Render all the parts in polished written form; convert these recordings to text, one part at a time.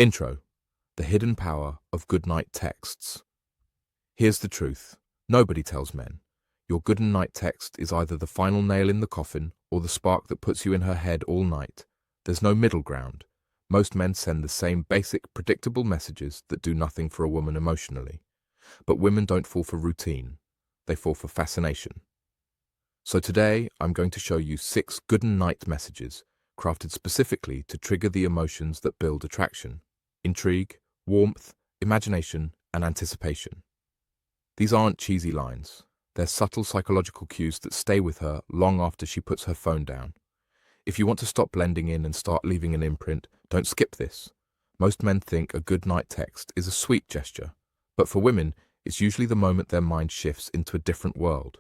Intro: the hidden power of goodnight texts. Here's the truth. Nobody tells men. Your goodnight text is either the final nail in the coffin or the spark that puts you in her head all night. There's no middle ground. Most men send the same basic, predictable messages that do nothing for a woman emotionally. But women don't fall for routine. They fall for fascination. So today, I'm going to show you 6 goodnight messages crafted specifically to trigger the emotions that build attraction: intrigue, warmth, imagination, and anticipation. These aren't cheesy lines. They're subtle psychological cues that stay with her long after she puts her phone down. If you want to stop blending in and start leaving an imprint, don't skip this. Most men think a goodnight text is a sweet gesture, but for women, it's usually the moment their mind shifts into a different world.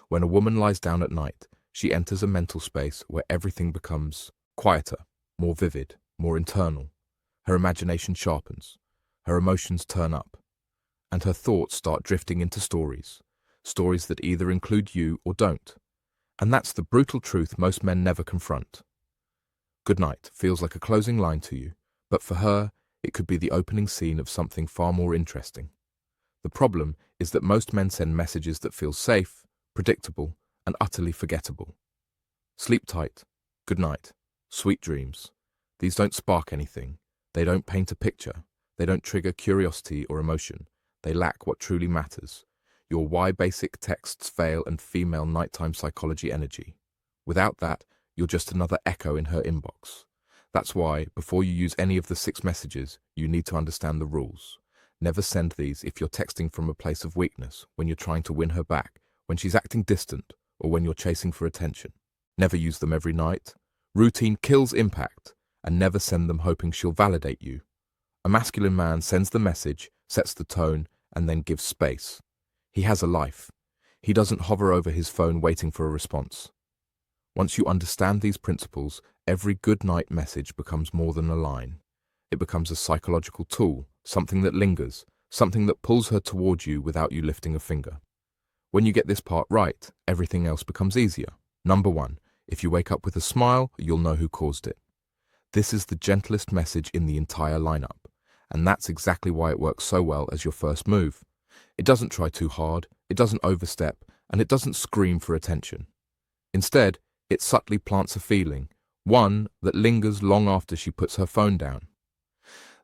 When a woman lies down at night, she enters a mental space where everything becomes quieter, more vivid, more internal. Her imagination sharpens, her emotions turn up, and her thoughts start drifting into stories that either include you or don't. And that's the brutal truth most men never confront. Goodnight feels like a closing line to you, but for her, it could be the opening scene of something far more interesting. The problem is that most men send messages that feel safe, predictable, and utterly forgettable. Sleep tight, good night, sweet dreams. These don't spark anything. They don't paint a picture. They don't trigger curiosity or emotion. They lack what truly matters: your why basic texts fail and female nighttime psychology energy. Without that, you're just another echo in her inbox. That's why, before you use any of the 6 messages, you need to understand the rules. Never send these if you're texting from a place of weakness, when you're trying to win her back, when she's acting distant, or when you're chasing for attention. Never use them every night. Routine kills impact, and never send them hoping she'll validate you. A masculine man sends the message, sets the tone, and then gives space. He has a life. He doesn't hover over his phone waiting for a response. Once you understand these principles, every good night message becomes more than a line. It becomes a psychological tool, something that lingers, something that pulls her toward you without you lifting a finger. When you get this part right, everything else becomes easier. Number 1, if you wake up with a smile, you'll know who caused it. This is the gentlest message in the entire lineup, and that's exactly why it works so well as your first move. It doesn't try too hard, it doesn't overstep, and it doesn't scream for attention. Instead, it subtly plants a feeling, one that lingers long after she puts her phone down.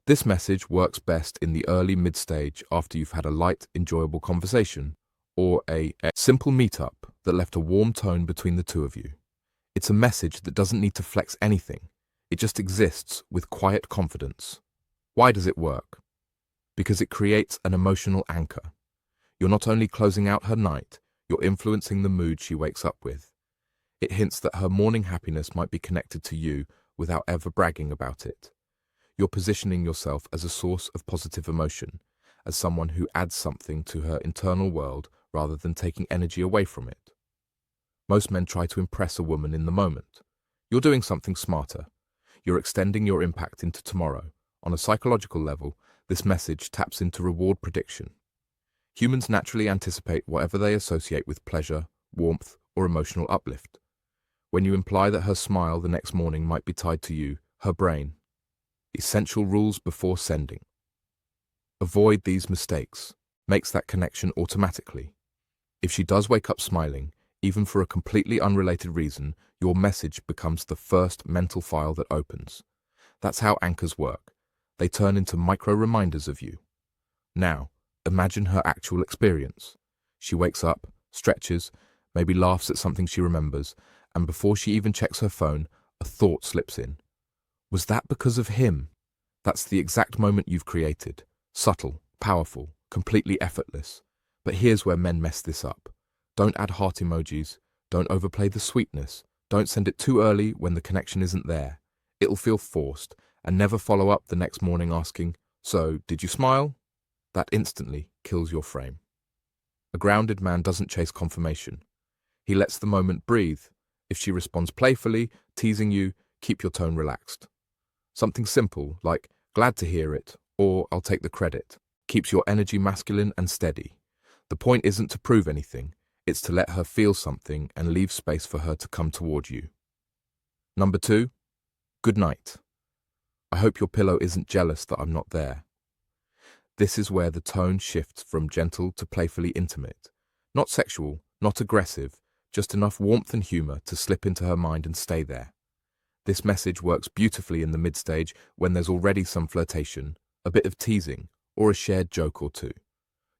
This message works best in the early mid-stage after you've had a light, enjoyable conversation, or a simple meetup that left a warm tone between the two of you. It's a message that doesn't need to flex anything. It just exists with quiet confidence. Why does it work? Because it creates an emotional anchor. You're not only closing out her night, you're influencing the mood she wakes up with. It hints that her morning happiness might be connected to you without ever bragging about it. You're positioning yourself as a source of positive emotion, as someone who adds something to her internal world rather than taking energy away from it. Most men try to impress a woman in the moment. You're doing something smarter. You're extending your impact into tomorrow. On a psychological level, this message taps into reward prediction. Humans naturally anticipate whatever they associate with pleasure, warmth, or emotional uplift. When you imply that her smile the next morning might be tied to you, her brain. Essential rules before sending. Avoid these mistakes. Makes that connection automatically. If she does wake up smiling, even for a completely unrelated reason, your message becomes the first mental file that opens. That's how anchors work. They turn into micro-reminders of you. Now, imagine her actual experience. She wakes up, stretches, maybe laughs at something she remembers, and before she even checks her phone, a thought slips in. Was that because of him? That's the exact moment you've created. Subtle, powerful, completely effortless. But here's where men mess this up. Don't add heart emojis. Don't overplay the sweetness. Don't send it too early when the connection isn't there. It'll feel forced, and never follow up the next morning asking, "So, did you smile?" That instantly kills your frame. A grounded man doesn't chase confirmation. He lets the moment breathe. If she responds playfully, teasing you, keep your tone relaxed. Something simple like, "Glad to hear it," or "I'll take the credit," keeps your energy masculine and steady. The point isn't to prove anything. It's to let her feel something and leave space for her to come toward you. Number 2, good night. I hope your pillow isn't jealous that I'm not there. This is where the tone shifts from gentle to playfully intimate. Not sexual, not aggressive, just enough warmth and humor to slip into her mind and stay there. This message works beautifully in the mid-stage when there's already some flirtation, a bit of teasing, or a shared joke or two.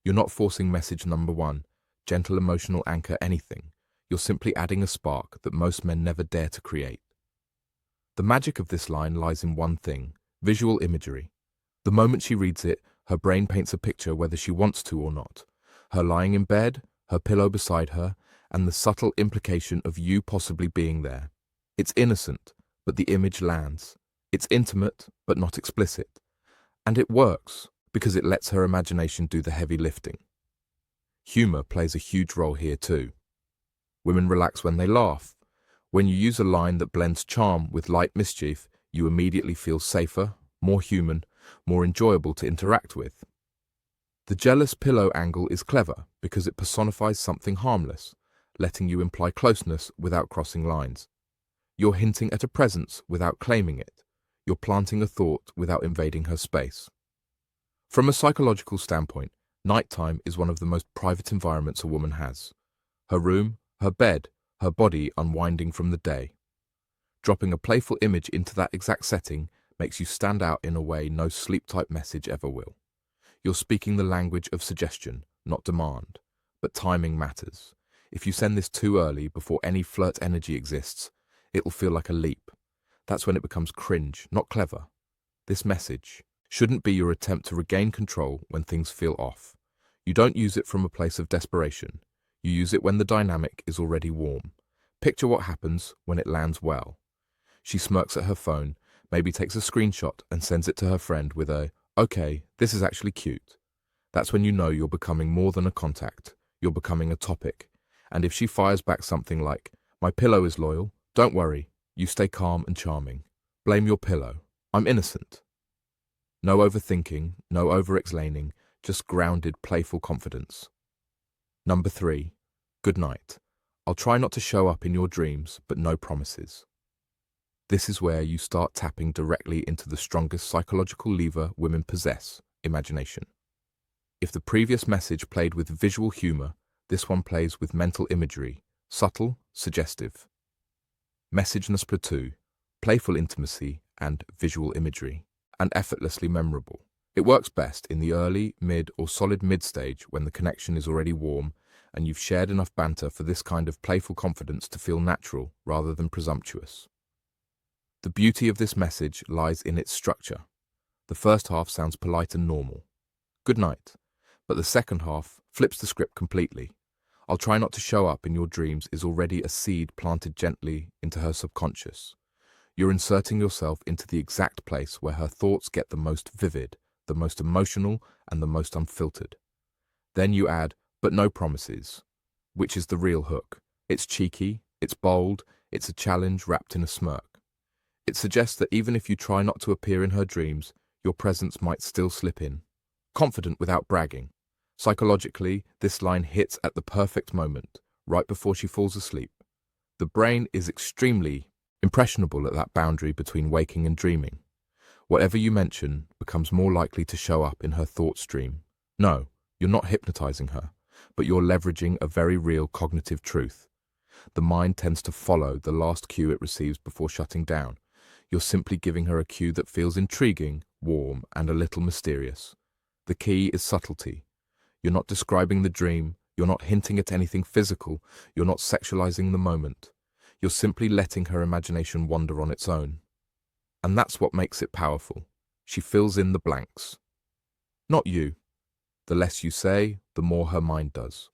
You're not forcing message number one, gentle emotional anchor anything. You're simply adding a spark that most men never dare to create. The magic of this line lies in one thing, visual imagery. The moment she reads it, her brain paints a picture whether she wants to or not. Her lying in bed, her pillow beside her, and the subtle implication of you possibly being there. It's innocent, but the image lands. It's intimate, but not explicit. And it works, because it lets her imagination do the heavy lifting. Humor plays a huge role here too. Women relax when they laugh. When you use a line that blends charm with light mischief, you immediately feel safer, more human, more enjoyable to interact with. The jealous pillow angle is clever because it personifies something harmless, letting you imply closeness without crossing lines. You're hinting at a presence without claiming it. You're planting a thought without invading her space. From a psychological standpoint, nighttime is one of the most private environments a woman has. Her room, her bed, her body unwinding from the day. Dropping a playful image into that exact setting makes you stand out in a way no sleep-type message ever will. You're speaking the language of suggestion, not demand. But timing matters. If you send this too early, before any flirt energy exists, it'll feel like a leap. That's when it becomes cringe, not clever. This message shouldn't be your attempt to regain control when things feel off. You don't use it from a place of desperation. You use it when the dynamic is already warm. Picture what happens when it lands well. She smirks at her phone, maybe takes a screenshot and sends it to her friend with a, "Okay, this is actually cute." That's when you know you're becoming more than a contact. You're becoming a topic. And if she fires back something like, "My pillow is loyal, don't worry, you stay calm and charming. Blame your pillow. I'm innocent." No overthinking, no over-explaining, just grounded, playful confidence. Number 3. Good night. I'll try not to show up in your dreams, but no promises. This is where you start tapping directly into the strongest psychological lever women possess, imagination. If the previous message played with visual humor, this one plays with mental imagery, subtle, suggestive. Message number 2, playful intimacy and visual imagery, and effortlessly memorable. It works best in the early, mid, or solid mid-stage when the connection is already warm and you've shared enough banter for this kind of playful confidence to feel natural rather than presumptuous. The beauty of this message lies in its structure. The first half sounds polite and normal. Good night. But the second half flips the script completely. I'll try not to show up in your dreams is already a seed planted gently into her subconscious. You're inserting yourself into the exact place where her thoughts get the most vivid, the most emotional, and the most unfiltered. Then you add, but no promises, which is the real hook. It's cheeky, it's bold, it's a challenge wrapped in a smirk. It suggests that even if you try not to appear in her dreams, your presence might still slip in. Confident without bragging. Psychologically, this line hits at the perfect moment, right before she falls asleep. The brain is extremely impressionable at that boundary between waking and dreaming. Whatever you mention becomes more likely to show up in her thought stream. No, you're not hypnotizing her, but you're leveraging a very real cognitive truth. The mind tends to follow the last cue it receives before shutting down. You're simply giving her a cue that feels intriguing, warm, and a little mysterious. The key is subtlety. You're not describing the dream, you're not hinting at anything physical, you're not sexualizing the moment. You're simply letting her imagination wander on its own. And that's what makes it powerful. She fills in the blanks. Not you. The less you say, the more her mind does.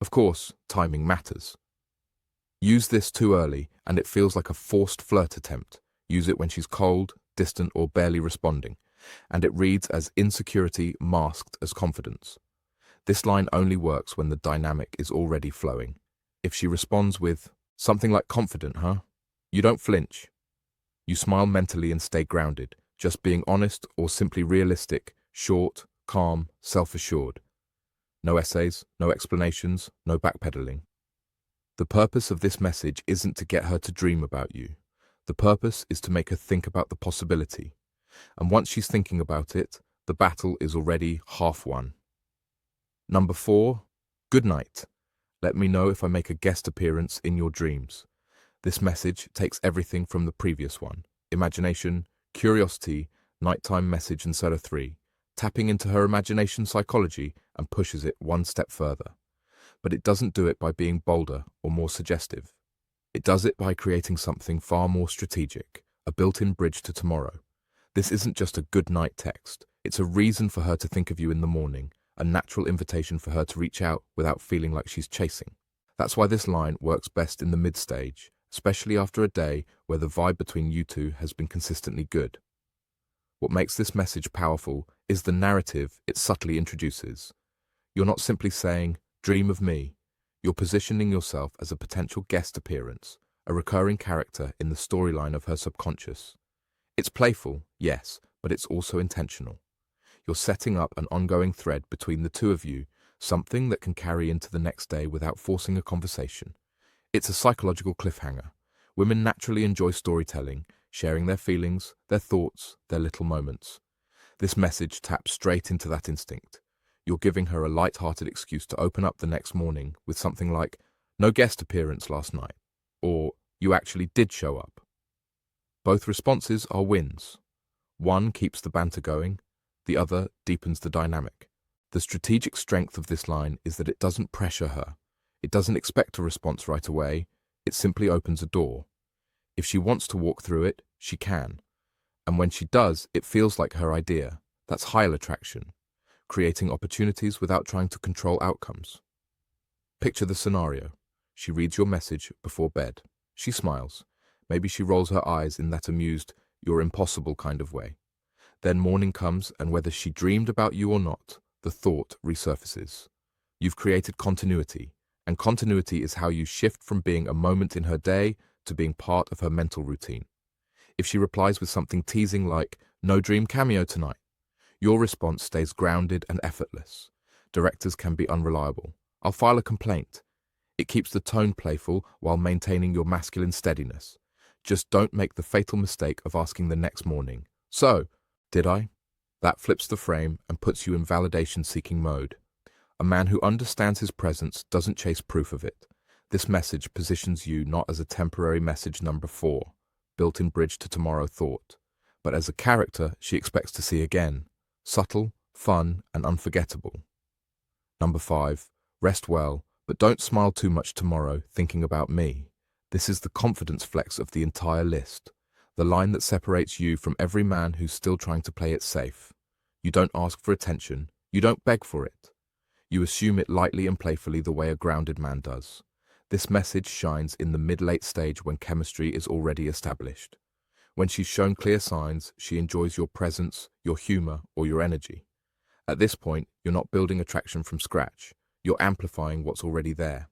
Of course, timing matters. Use this too early, and it feels like a forced flirt attempt. Use it when she's cold, distant, or barely responding, and it reads as insecurity masked as confidence. This line only works when the dynamic is already flowing. If she responds with, "Something like confident, huh?" you don't flinch. You smile mentally and stay grounded, just being honest or simply realistic, short, calm, self-assured. No essays, no explanations, no backpedaling. The purpose of this message isn't to get her to dream about you. The purpose is to make her think about the possibility. And once she's thinking about it, the battle is already half won. Number 4, good night. Let me know if I make a guest appearance in your dreams. This message takes everything from the previous one: imagination, curiosity, nighttime message, and Solo 3, tapping into her imagination psychology and pushes it one step further. But it doesn't do it by being bolder or more suggestive. It does it by creating something far more strategic, a built-in bridge to tomorrow. This isn't just a good night text. It's a reason for her to think of you in the morning, a natural invitation for her to reach out without feeling like she's chasing. That's why this line works best in the mid-stage, especially after a day where the vibe between you two has been consistently good. What makes this message powerful is the narrative it subtly introduces. You're not simply saying, "Dream of me." You're positioning yourself as a potential guest appearance, a recurring character in the storyline of her subconscious. It's playful, yes, but it's also intentional. You're setting up an ongoing thread between the two of you, something that can carry into the next day without forcing a conversation. It's a psychological cliffhanger. Women naturally enjoy storytelling, sharing their feelings, their thoughts, their little moments. This message taps straight into that instinct. You're giving her a light-hearted excuse to open up the next morning with something like, "No guest appearance last night," or "You actually did show up." Both responses are wins. One keeps the banter going, the other deepens the dynamic. The strategic strength of this line is that it doesn't pressure her. It doesn't expect a response right away. It simply opens a door. If she wants to walk through it, she can. And when she does, it feels like her idea. That's high attraction, creating opportunities without trying to control outcomes. Picture the scenario. She reads your message before bed. She smiles. Maybe she rolls her eyes in that amused, "You're impossible" kind of way. Then morning comes, and whether she dreamed about you or not, the thought resurfaces. You've created continuity, and continuity is how you shift from being a moment in her day to being part of her mental routine. If she replies with something teasing like, "No dream cameo tonight," your response stays grounded and effortless. Directors can be unreliable. "I'll file a complaint." It keeps the tone playful while maintaining your masculine steadiness. Just don't make the fatal mistake of asking the next morning, "So, did I?" That flips the frame and puts you in validation-seeking mode. A man who understands his presence doesn't chase proof of it. This message positions you not as a temporary message number 4, built-in bridge to tomorrow thought, but as a character she expects to see again, subtle, fun, and unforgettable. Number 5, rest well, but don't smile too much tomorrow thinking about me. This is the confidence flex of the entire list, the line that separates you from every man who's still trying to play it safe. You don't ask for attention, you don't beg for it. You assume it lightly and playfully the way a grounded man does. This message shines in the mid-late stage when chemistry is already established. When she's shown clear signs, she enjoys your presence, your humor, or your energy. At this point, you're not building attraction from scratch, you're amplifying what's already there.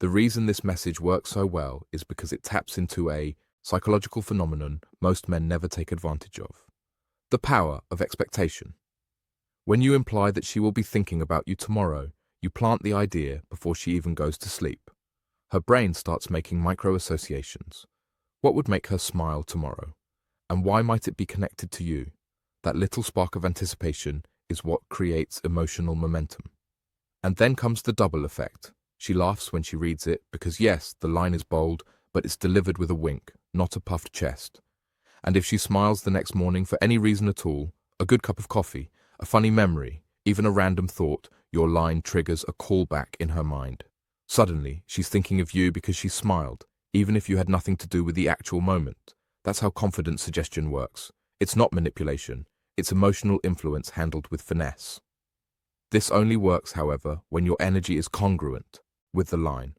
The reason this message works so well is because it taps into a psychological phenomenon most men never take advantage of: the power of expectation. When you imply that she will be thinking about you tomorrow, you plant the idea before she even goes to sleep. Her brain starts making micro-associations. What would make her smile tomorrow? And why might it be connected to you? That little spark of anticipation is what creates emotional momentum. And then comes the double effect. She laughs when she reads it because yes, the line is bold, but it's delivered with a wink, not a puffed chest. And if she smiles the next morning for any reason at all, a good cup of coffee, a funny memory, even a random thought, your line triggers a callback in her mind. Suddenly, she's thinking of you because she smiled, even if you had nothing to do with the actual moment. That's how confident suggestion works. It's not manipulation, it's emotional influence handled with finesse. This only works, however, when your energy is congruent with the line.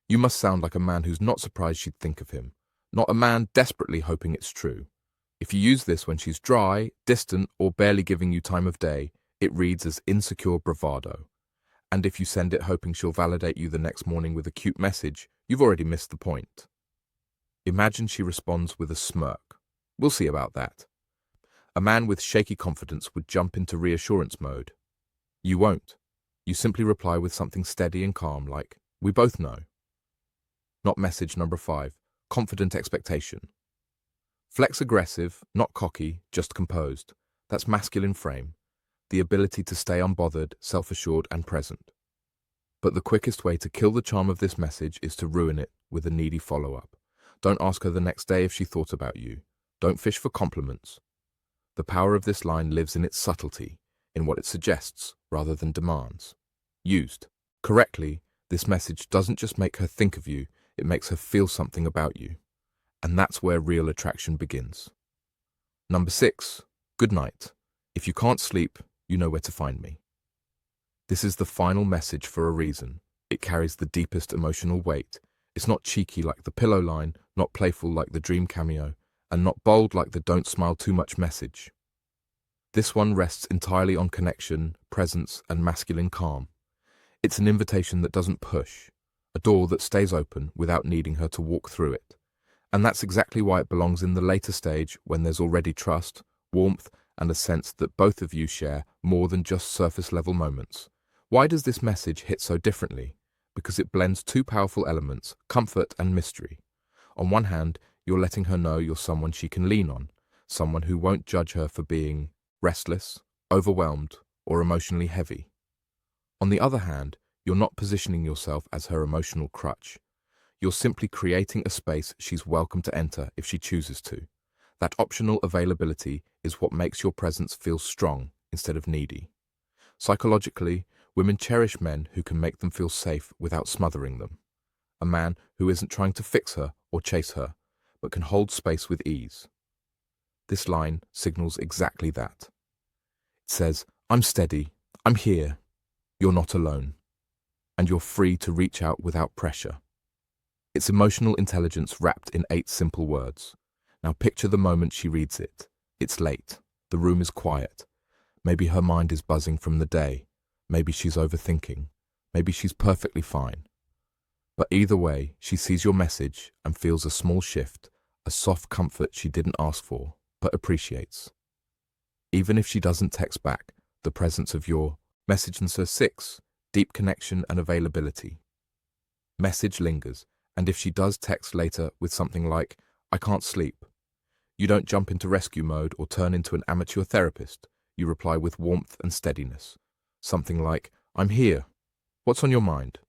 You must sound like a man who's not surprised she'd think of him, not a man desperately hoping it's true. If you use this when she's dry, distant, or barely giving you time of day, it reads as insecure bravado. And if you send it hoping she'll validate you the next morning with a cute message, you've already missed the point. Imagine she responds with a smirk. We'll see about that. A man with shaky confidence would jump into reassurance mode. You won't. You simply reply with something steady and calm like, "We both know." Not message number 5, confident expectation. Flex aggressive, not cocky, just composed. That's masculine frame, the ability to stay unbothered, self-assured, and present. But the quickest way to kill the charm of this message is to ruin it with a needy follow-up. Don't ask her the next day if she thought about you. Don't fish for compliments. The power of this line lives in its subtlety, in what it suggests rather than demands. Used correctly, this message doesn't just make her think of you, it makes her feel something about you. And that's where real attraction begins. Number 6, good night. If you can't sleep, you know where to find me. This is the final message for a reason. It carries the deepest emotional weight. It's not cheeky like the pillow line, not playful like the dream cameo, and not bold like the don't smile too much message. This one rests entirely on connection, presence, and masculine calm. It's an invitation that doesn't push, a door that stays open without needing her to walk through it. And that's exactly why it belongs in the later stage when there's already trust, warmth, and a sense that both of you share more than just surface-level moments. Why does this message hit so differently? Because it blends two powerful elements, comfort and mystery. On one hand, you're letting her know you're someone she can lean on, someone who won't judge her for being restless, overwhelmed, or emotionally heavy. On the other hand, you're not positioning yourself as her emotional crutch. You're simply creating a space she's welcome to enter if she chooses to. That optional availability is what makes your presence feel strong instead of needy. Psychologically, women cherish men who can make them feel safe without smothering them. A man who isn't trying to fix her or chase her, but can hold space with ease. This line signals exactly that. It says, I'm steady, I'm here, you're not alone, and you're free to reach out without pressure. It's emotional intelligence wrapped in 8 simple words. Now picture the moment she reads it. It's late, the room is quiet. Maybe her mind is buzzing from the day. Maybe she's overthinking. Maybe she's perfectly fine. But either way, she sees your message and feels a small shift, a soft comfort she didn't ask for, but appreciates. Even if she doesn't text back, the presence of your message. And so 6, deep connection and availability. Message lingers, and if she does text later with something like, I can't sleep, you don't jump into rescue mode or turn into an amateur therapist. You reply with warmth and steadiness. Something like, I'm here. What's on your mind?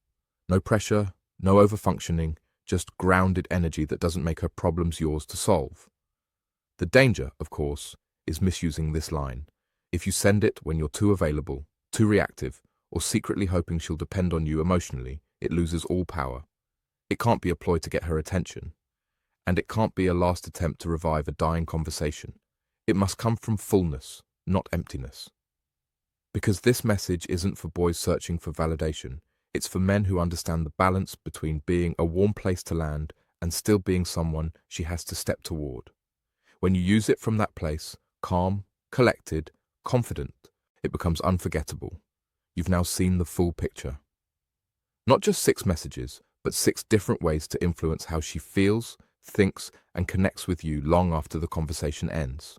No pressure, no overfunctioning, just grounded energy that doesn't make her problems yours to solve. The danger, of course, is misusing this line. If you send it when you're too available, too reactive, or secretly hoping she'll depend on you emotionally, it loses all power. It can't be a ploy to get her attention. And it can't be a last attempt to revive a dying conversation. It must come from fullness, not emptiness. Because this message isn't for boys searching for validation. It's for men who understand the balance between being a warm place to land and still being someone she has to step toward. When you use it from that place, calm, collected, confident, it becomes unforgettable. You've now seen the full picture. Not just 6 messages, but 6 different ways to influence how she feels, thinks, and connects with you long after the conversation ends.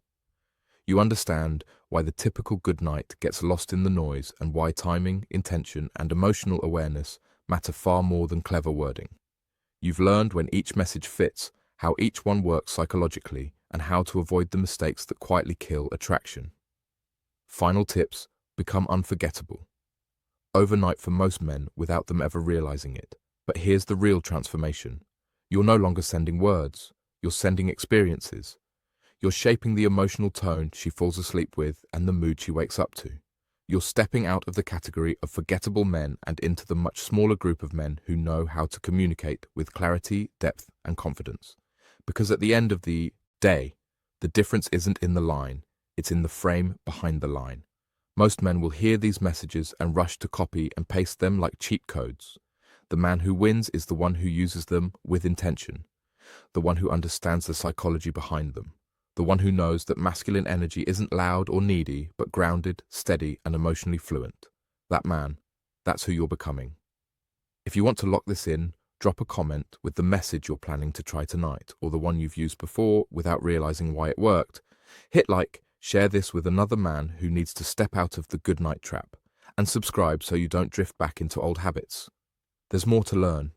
You understand why the typical good night gets lost in the noise and why timing, intention, and emotional awareness matter far more than clever wording. You've learned when each message fits, how each one works psychologically, and how to avoid the mistakes that quietly kill attraction. Final tips: become unforgettable. Overnight for most men without them ever realizing it. But here's the real transformation. You're no longer sending words, you're sending experiences. You're shaping the emotional tone she falls asleep with and the mood she wakes up to. You're stepping out of the category of forgettable men and into the much smaller group of men who know how to communicate with clarity, depth, and confidence. Because at the end of the day, the difference isn't in the line, it's in the frame behind the line. Most men will hear these messages and rush to copy and paste them like cheat codes. The man who wins is the one who uses them with intention, the one who understands the psychology behind them, the one who knows that masculine energy isn't loud or needy, but grounded, steady, and emotionally fluent. That man, that's who you're becoming. If you want to lock this in, drop a comment with the message you're planning to try tonight, or the one you've used before without realizing why it worked. Hit like, share this with another man who needs to step out of the good night trap, and subscribe so you don't drift back into old habits. There's more to learn,